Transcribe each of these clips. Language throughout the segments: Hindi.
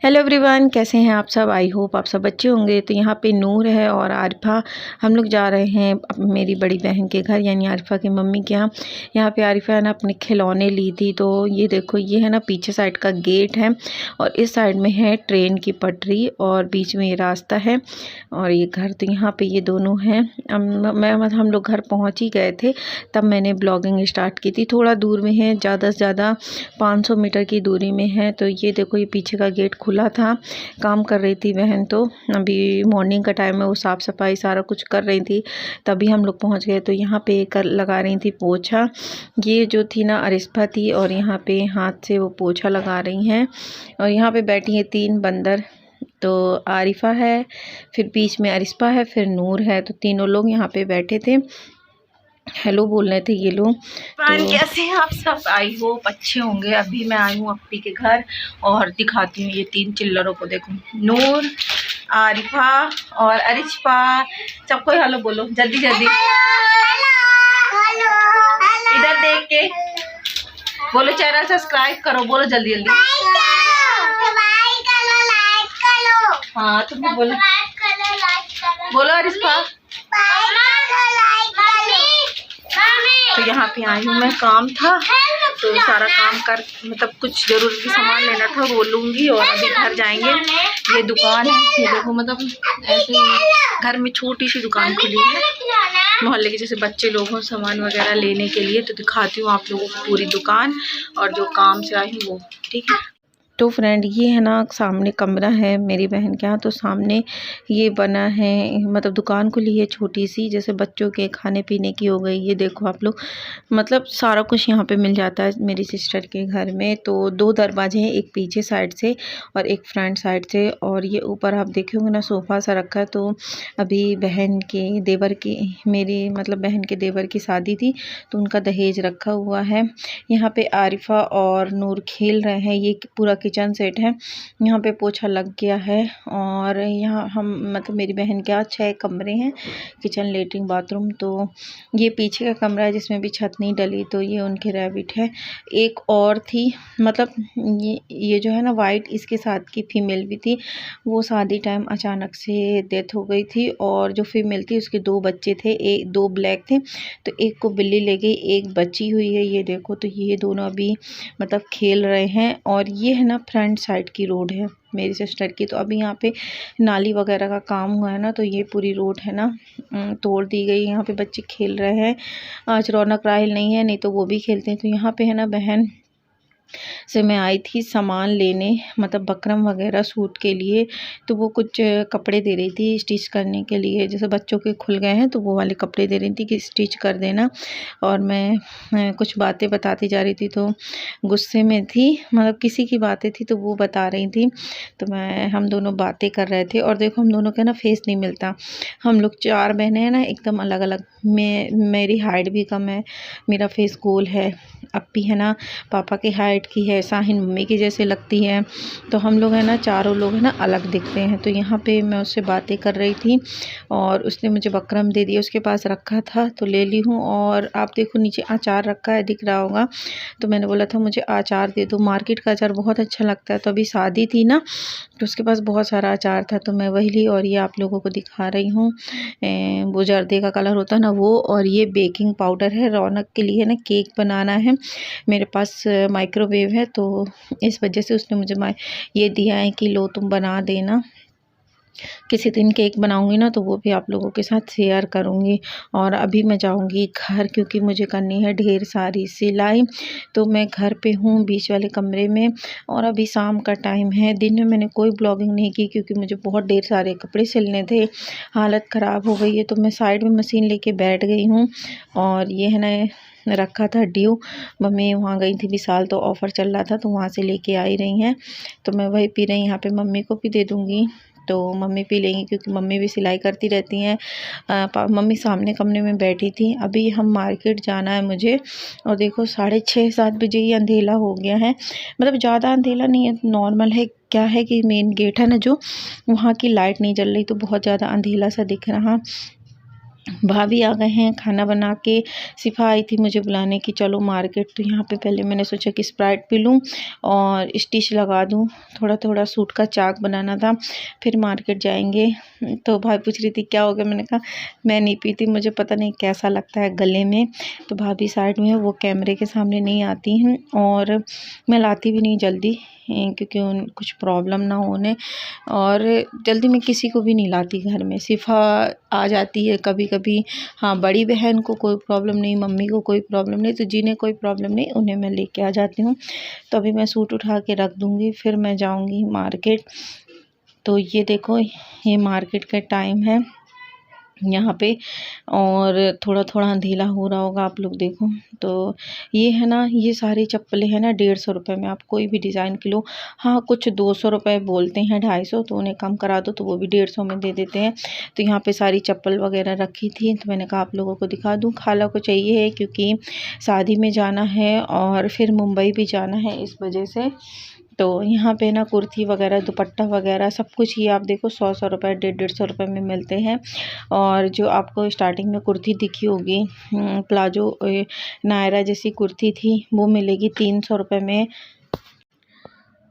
हेलो एवरीवन, कैसे हैं आप सब। आई होप आप सब अच्छे होंगे। तो यहाँ पे नूर है और आरिफा, हम लोग जा रहे हैं मेरी बड़ी बहन के घर यानी आरिफा की मम्मी के यहाँ। यहाँ पे आरिफा है ना अपने खिलौने ली थी। तो ये देखो, ये है ना पीछे साइड का गेट है और इस साइड में है ट्रेन की पटरी और बीच में ये रास्ता है और ये घर। तो यहाँ पे ये दोनों हैं। हम लोग घर पहुँच ही गए थे तब मैंने ब्लॉगिंग स्टार्ट की थी। थोड़ा दूर में है, ज़्यादा से ज़्यादा 500 मीटर की दूरी में है। तो ये देखो, ये पीछे का गेट खुला था। काम कर रही थी बहन, तो अभी मॉर्निंग का टाइम है, वो साफ़ सफाई सारा कुछ कर रही थी, तभी हम लोग पहुंच गए। तो यहाँ पे कर लगा रही थी पोछा। ये जो थी ना अरिस्पा थी और यहाँ पे हाथ से वो पोछा लगा रही हैं। और यहाँ पे बैठी हैं 3 बंदर। तो आरिफा है, फिर बीच में अरिस्पा है, फिर नूर है। तो तीनों लोग यहाँ पे बैठे थे, हेलो बोल रहे थे ये लोग। तो कैसे हैं आप सब। आई होप अच्छे होंगे। अभी मैं आई हूँ अपनी के घर और दिखाती हूँ ये 3 चिल्लरों को। देखो, नूर, आरिफा और अरिशपा। सबको हेलो बोलो जल्दी जल्दी। इधर देख के बोलो, चैनल सब्सक्राइब करो, बोलो जल्दी जल्दी। हाँ तुम बोलो, बोलो अरिशपा। तो यहाँ पे आई हूँ मैं, काम था तो सारा काम कर, मतलब कुछ ज़रूरी सामान लेना था वो लूँगी और अभी घर जाएंगे। ये दुकान है, ये देखो, मतलब ऐसे घर में छोटी सी दुकान खुली है मोहल्ले के, जैसे बच्चे लोग हों सामान वगैरह लेने के लिए। तो दिखाती हूँ आप लोगों को पूरी दुकान और जो काम से आई हूँ वो, ठीक है। तो फ्रेंड, ये है ना सामने कमरा है मेरी बहन के यहाँ। तो सामने ये बना है, मतलब दुकान खुली है छोटी सी, जैसे बच्चों के खाने पीने की हो गई। ये देखो आप लोग, मतलब सारा कुछ यहाँ पे मिल जाता है मेरी सिस्टर के घर में। तो 2 दरवाजे हैं, एक पीछे साइड से और एक फ्रंट साइड से। और ये ऊपर आप देखोगे ना सोफ़ा सा रखा है। तो अभी बहन के देवर की, मेरी मतलब बहन के देवर की शादी थी तो उनका दहेज रखा हुआ है। यहाँ पे आरिफा और नूर खेल रहे हैं। ये पूरा किचन सेट है, यहाँ पे पोछा लग गया है। और यहाँ हम, मतलब मेरी बहन के यहाँ 6 कमरे हैं, किचन, लेटरिन, बाथरूम। तो ये पीछे का कमरा है जिसमें भी छत नहीं डली। तो ये उनके रैबिट है। एक और थी, मतलब ये जो है ना वाइट, इसके साथ की फीमेल भी थी। वो शादी टाइम अचानक से डेथ हो गई थी। और जो फीमेल थी उसके 2 बच्चे थे, 2 ब्लैक थे। तो एक को बिल्ली ले गई, एक बची हुई है। ये देखो, तो ये दोनों अभी मतलब खेल रहे हैं। और ये है ना फ्रंट साइड की रोड है मेरी सिस्टर की। तो अभी यहाँ पे नाली वगैरह का काम हुआ है ना, तो ये पूरी रोड है ना तोड़ दी गई। यहाँ पे बच्चे खेल रहे हैं। आज रौनक राहिल नहीं है, नहीं तो वो भी खेलते हैं। तो यहाँ पे है ना बहन से मैं आई थी सामान लेने, मतलब बकरम वगैरह सूट के लिए। तो वो कुछ कपड़े दे रही थी स्टिच करने के लिए, जैसे बच्चों के खुल गए हैं तो वो वाले कपड़े दे रही थी कि स्टिच कर देना। और मैं कुछ बातें बताती जा रही थी, तो गुस्से में थी, मतलब किसी की बातें थी तो वो बता रही थी। तो हम दोनों बातें कर रहे थे। और देखो, हम दोनों का ना फेस नहीं मिलता। हम लोग 4 बहनें हैं ना, एकदम अलग अलग। मेरी हाइट भी कम है, मेरा फेस गोल है। अपी है ना पापा की हाइट की है, साहिन मम्मी की जैसे लगती है। तो हम लोग है ना, चारों लोग है ना अलग दिखते हैं। तो यहाँ पे मैं उससे बातें कर रही थी और उसने मुझे बकरम दे दिया, उसके पास रखा था तो ले ली हूँ। और आप देखो नीचे अचार रखा है, दिख रहा होगा। तो मैंने बोला था मुझे अचार दे दो, मार्केट का अचार बहुत अच्छा लगता है। तो अभी शादी थी ना तो उसके पास बहुत सारा अचार था तो मैं वही ली। और ये आप लोगों को दिखा रही हूँ, वो जर्दे का कलर होता है ना वो। और ये बेकिंग पाउडर है, रौनक के लिए ना केक बनाना है। मेरे पास माइक्रोवेव है तो इस वजह से उसने मुझे ये दिया है कि लो तुम बना देना। किसी दिन केक बनाऊंगी ना तो वो भी आप लोगों के साथ शेयर करूंगी। और अभी मैं जाऊंगी घर, क्योंकि मुझे करनी है ढेर सारी सिलाई। तो मैं घर पे हूँ बीच वाले कमरे में। और अभी शाम का टाइम है। दिन में मैंने कोई ब्लॉगिंग नहीं की क्योंकि मुझे बहुत ढेर सारे कपड़े सिलने थे, हालत ख़राब हो गई है। तो मैं साइड में मशीन लेके बैठ गई हूँ। और ये है ना रखा था ड्यू, मम्मी वहाँ गई थी विशाल तो ऑफ़र चल रहा था तो वहाँ से लेके आई रही हैं। तो मैं वही पी रही, यहाँ पे मम्मी को भी दे दूँगी तो मम्मी पी लेंगी, क्योंकि मम्मी भी सिलाई करती रहती हैं। मम्मी सामने कमरे में बैठी थी। अभी हम मार्केट जाना है मुझे। और देखो 6:30-7 बजे ही अंधेला हो गया है, मतलब ज़्यादा अंधेला नहीं है, नॉर्मल है। क्या है कि मेन गेट है ना जो, वहाँ की लाइट नहीं जल रही तो बहुत ज़्यादा अंधेला सा दिख रहा। भाभी आ गए हैं खाना बना के। सिफा आई थी मुझे बुलाने की चलो मार्केट, तो यहाँ पे पहले मैंने सोचा कि स्प्राइट पी लूँ और स्टिच लगा दूँ, थोड़ा थोड़ा सूट का चाक बनाना था, फिर मार्केट जाएंगे। तो भाभी पूछ रही थी क्या हो गया, मैंने कहा मैं नहीं पीती, मुझे पता नहीं कैसा लगता है गले में। तो भाभी साइड में है, वो कैमरे के सामने नहीं आती हैं और मैं लाती भी नहीं जल्दी, क्योंकि कुछ प्रॉब्लम ना होने, और जल्दी मैं किसी को भी नहीं लाती घर में। सिफा आ जाती है कभी कभी, हाँ बड़ी बहन को कोई प्रॉब्लम नहीं, मम्मी को कोई प्रॉब्लम नहीं, तो जिन्हें कोई प्रॉब्लम नहीं उन्हें मैं लेके आ जाती हूँ। तो अभी मैं सूट उठा के रख दूँगी, फिर मैं जाऊँगी मार्केट। तो ये देखो ये मार्केट का टाइम है यहाँ पे, और थोड़ा थोड़ा अंधेला हो रहा होगा, आप लोग देखो। तो ये है ना, ये सारी चप्पलें हैं ना 150 रुपये में, आप कोई भी डिज़ाइन की लो। हाँ कुछ 200 रुपये बोलते हैं, 250, तो उन्हें कम करा दो तो वो भी 150 में दे देते हैं। तो यहाँ पे सारी चप्पल वगैरह रखी थी, तो मैंने कहा आप लोगों को दिखा दूँ। खाला को चाहिए है क्योंकि शादी में जाना है और फिर मुंबई भी जाना है, इस वजह से। तो यहाँ पे ना कुर्ती वगैरह, दुपट्टा वगैरह सब कुछ ही आप देखो 100 रुपये, 150 रुपये में मिलते हैं। और जो आपको स्टार्टिंग में कुर्ती दिखी होगी प्लाजो नायरा जैसी कुर्ती थी, वो मिलेगी 300 रुपये में।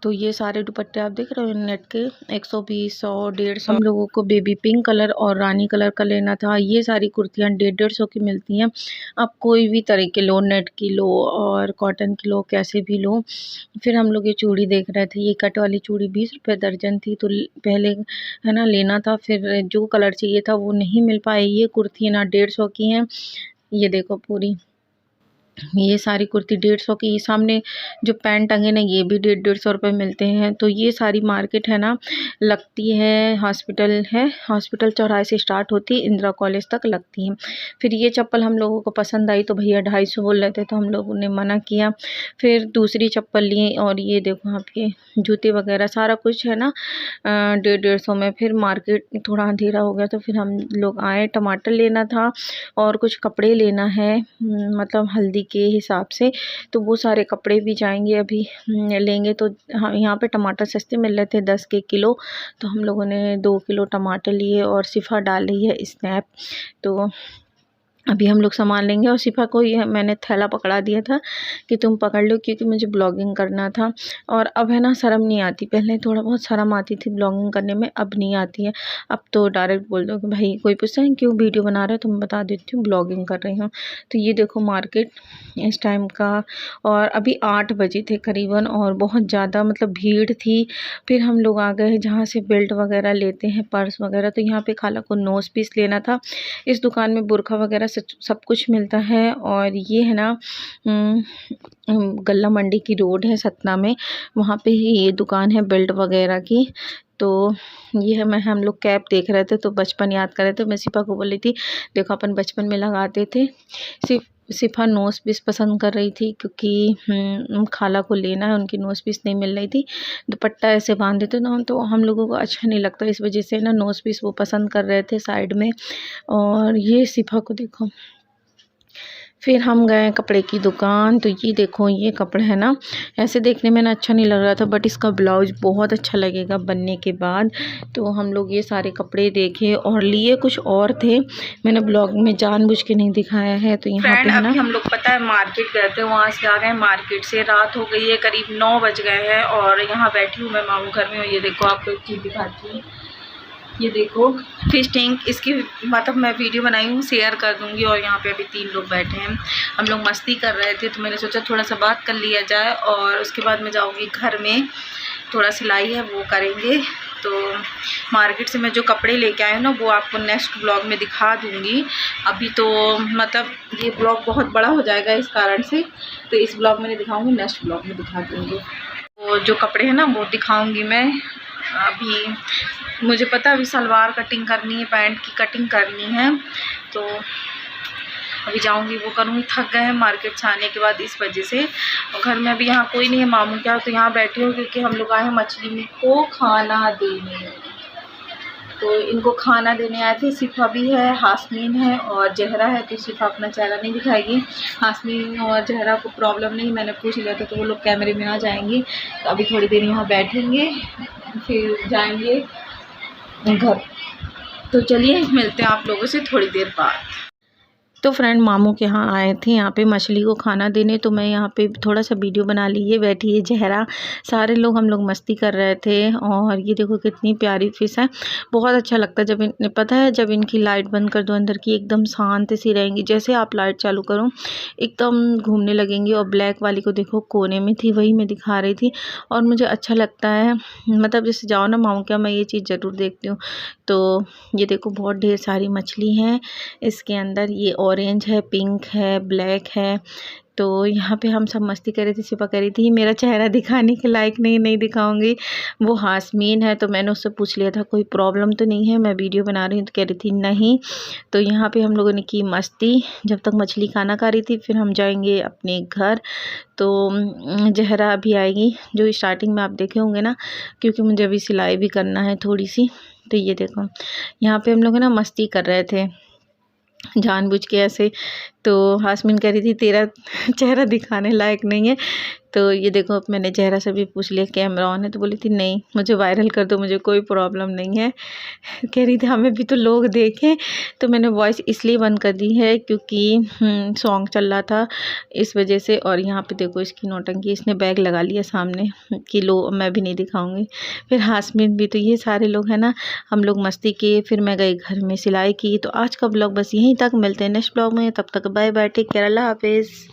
तो ये सारे दुपट्टे आप देख रहे हो नेट के 120, 100, 150। हम लोगों को बेबी पिंक कलर और रानी कलर का लेना था। ये सारी कुर्तियाँ 150 की मिलती हैं। आप कोई भी तरह के लो, नेट की लो और कॉटन की लो, कैसे भी लो। फिर हम लोग ये चूड़ी देख रहे थे, ये कट वाली चूड़ी 20 रुपये दर्जन थी, तो पहले है ना लेना था, फिर जो कलर चाहिए था वो नहीं मिल पाए। ये कुर्ती ना 150 की हैं, ये देखो पूरी, ये सारी कुर्ती 150 की। ये सामने जो पैंट टंगे ना ये भी 150 रुपये मिलते हैं। तो ये सारी मार्केट है ना लगती है, हॉस्पिटल चौराहे से स्टार्ट होती है, इंदिरा कॉलेज तक लगती है। फिर ये चप्पल हम लोगों को पसंद आई तो भैया 250 बोल रहे थे, तो हम लोगों ने मना किया। फिर दूसरी चप्पल लिए, और ये देखो आपके जूते वगैरह सारा कुछ है ना 150 में। फिर मार्केट थोड़ा अंधेरा हो गया तो फिर हम लोग आए, टमाटर लेना था और कुछ कपड़े लेना है, मतलब हल्दी के हिसाब से। तो वो सारे कपड़े भी जाएंगे अभी लेंगे। तो हाँ यहाँ पे टमाटर सस्ते मिल रहे थे 10 के किलो, तो हम लोगों ने 2 किलो टमाटर लिए। और सिफा डाल रही है स्नैप, तो अभी हम लोग सामान लेंगे। और सिफा को ये मैंने थैला पकड़ा दिया था कि तुम पकड़ लो, क्योंकि मुझे ब्लॉगिंग करना था। और अब है ना शर्म नहीं आती, पहले थोड़ा बहुत शर्म आती थी ब्लॉगिंग करने में, अब नहीं आती है। अब तो डायरेक्ट बोल दो कि भाई कोई पूछता है क्यों वीडियो बना रहे हो, तो मैं बता देती हूँ ब्लॉगिंग कर रही हूँ। तो ये देखो मार्केट इस टाइम का, और अभी 8 बजे थे करीबन, और बहुत ज़्यादा मतलब भीड़ थी। फिर हम लोग आ गए जहाँ से बेल्ट वगैरह लेते हैं, पर्स वगैरह। तो यहाँ पे खाला को नोज पीस लेना था। इस दुकान में बुरखा वगैरह सब कुछ मिलता है। और ये है ना गल्ला मंडी की रोड है सतना में, वहाँ पे ही ये दुकान है बेल्ट वगैरह की। तो ये है, हम लोग कैप देख रहे थे तो बचपन याद कर रहे थे। मैं सिफा को बोली थी देखो अपन बचपन में लगाते थे। सिफा नोज पीस पसंद कर रही थी, क्योंकि खाला को लेना है, उनकी नोज पीस नहीं मिल रही थी। दुपट्टा ऐसे बांध देते ना तो हम लोगों को अच्छा नहीं लगता, इस वजह से ना नोज पीस वो पसंद कर रहे थे साइड में। और ये सिफा को देखो। फिर हम गए कपड़े की दुकान, तो ये देखो ये कपड़ा है ना, ऐसे देखने में ना अच्छा नहीं लग रहा था, बट इसका ब्लाउज बहुत अच्छा लगेगा बनने के बाद। तो हम लोग ये सारे कपड़े देखे और लिए कुछ और थे, मैंने ब्लॉग में जानबूझ के नहीं दिखाया है। तो यहाँ पे है ना हम लोग पता है मार्केट गए थे, वहाँ से आ गए मार्केट से, रात हो गई है, करीब 9 बज गए हैं। और यहाँ बैठी हूँ मैं मामू घर में। ये देखो आपको एक चीज़ दिखाती हूँ, ये देखो फिश टैंक, इसकी मतलब मैं वीडियो बनाई हूँ, शेयर कर दूँगी। और यहाँ पे अभी 3 लोग बैठे हैं, हम लोग मस्ती कर रहे थे, तो मैंने सोचा थोड़ा सा बात कर लिया जाए। और उसके बाद मैं जाऊँगी घर में, थोड़ा सिलाई है वो करेंगे। तो मार्केट से मैं जो कपड़े लेके आए ना वो आपको नेक्स्ट ब्लॉग में दिखा दूँगी। अभी तो मतलब ये ब्लॉग बहुत बड़ा हो जाएगा इस कारण से, तो इस ब्लॉग में नहीं दिखाऊँगी, नेक्स्ट ब्लॉग में दिखा दूँगी। तो जो कपड़े हैं ना वो दिखाऊँगी मैं। अभी मुझे पता है अभी सलवार कटिंग करनी है, पैंट की कटिंग करनी है, तो अभी जाऊंगी वो करूँगी। थक गए हैं मार्केट से आने के बाद इस वजह से। और घर में अभी यहाँ कोई नहीं है, मामू क्या, तो यहाँ बैठी हूँ क्योंकि हम लोग आए हैं मछली को खाना देने। तो इनको खाना देने आए थे। सिफा भी है, हासमीन है और जहरा है। तो सिफा अपना चेहरा नहीं दिखाएगी, हासमीन और जहरा को प्रॉब्लम नहीं, मैंने पूछ लिया था, तो वो लोग कैमरे में आ जाएंगे। तो अभी थोड़ी देर यहाँ बैठेंगे, फिर जाएंगे घर। तो चलिए मिलते हैं आप लोगों से थोड़ी देर बाद। तो फ्रेंड मामू के यहाँ आए थे यहाँ पे मछली को खाना देने, तो मैं यहाँ पे थोड़ा सा वीडियो बना ली। ये बैठी है जहरा, सारे लोग हम लोग मस्ती कर रहे थे। और ये देखो कितनी प्यारी फिश है, बहुत अच्छा लगता है जब पता है जब इनकी लाइट बंद कर दो अंदर की, एकदम शांत सी रहेंगी। जैसे आप लाइट चालू करो एकदम घूमने लगेंगी। और ब्लैक वाली को देखो कोने में थी, वही मैं दिखा रही थी। और मुझे अच्छा लगता है, मतलब जैसे जाओ ना मामू क्या, मैं ये चीज़ ज़रूर देखती हूँ। तो ये देखो बहुत ढेर सारी मछली हैं इसके अंदर, ये ऑरेंज है, पिंक है, ब्लैक है। तो यहाँ पे हम सब मस्ती कर रहे थे, छिपा कर रही थी। मेरा चेहरा दिखाने के लायक नहीं दिखाऊंगी। वो हासमीन है, तो मैंने उससे पूछ लिया था कोई प्रॉब्लम तो नहीं है, मैं वीडियो बना रही हूँ, तो कह रही थी नहीं। तो यहाँ पे हम लोगों ने की मस्ती जब तक मछली खाना खा रही थी। फिर हम जाएंगे अपने घर। तो जहरा अभी आएगी, जो स्टार्टिंग में आप देखे होंगे ना, क्योंकि मुझे अभी सिलाई भी करना है थोड़ी सी। तो ये देखो यहाँ पे हम लोग ना मस्ती कर रहे थे जानबूझ के ऐसे। तो हासमीन कह रही थी तेरा चेहरा दिखाने लायक नहीं है। तो ये देखो अब मैंने चेहरा से भी पूछ लिया कैमरा ऑन है, तो बोली थी नहीं मुझे वायरल कर दो, मुझे कोई प्रॉब्लम नहीं है। कह रही थी हमें भी तो लोग देखें। तो मैंने वॉइस इसलिए बंद कर दी है क्योंकि सॉन्ग चल रहा था इस वजह से। और यहाँ पे देखो इसकी नौटंकी, इसने बैग लगा लिया सामने कि लो मैं भी नहीं दिखाऊंगी। फिर हासमीन भी, तो ये सारे लोग हैं ना, हम लोग मस्ती किए। फिर मैं गई घर में सिलाई की। तो आज का ब्लॉग बस यहीं तक, मिलते हैं नेक्स्ट ब्लॉग में, तब तक बाय बाय, टेक केयर, अल्लाह हाफिज़।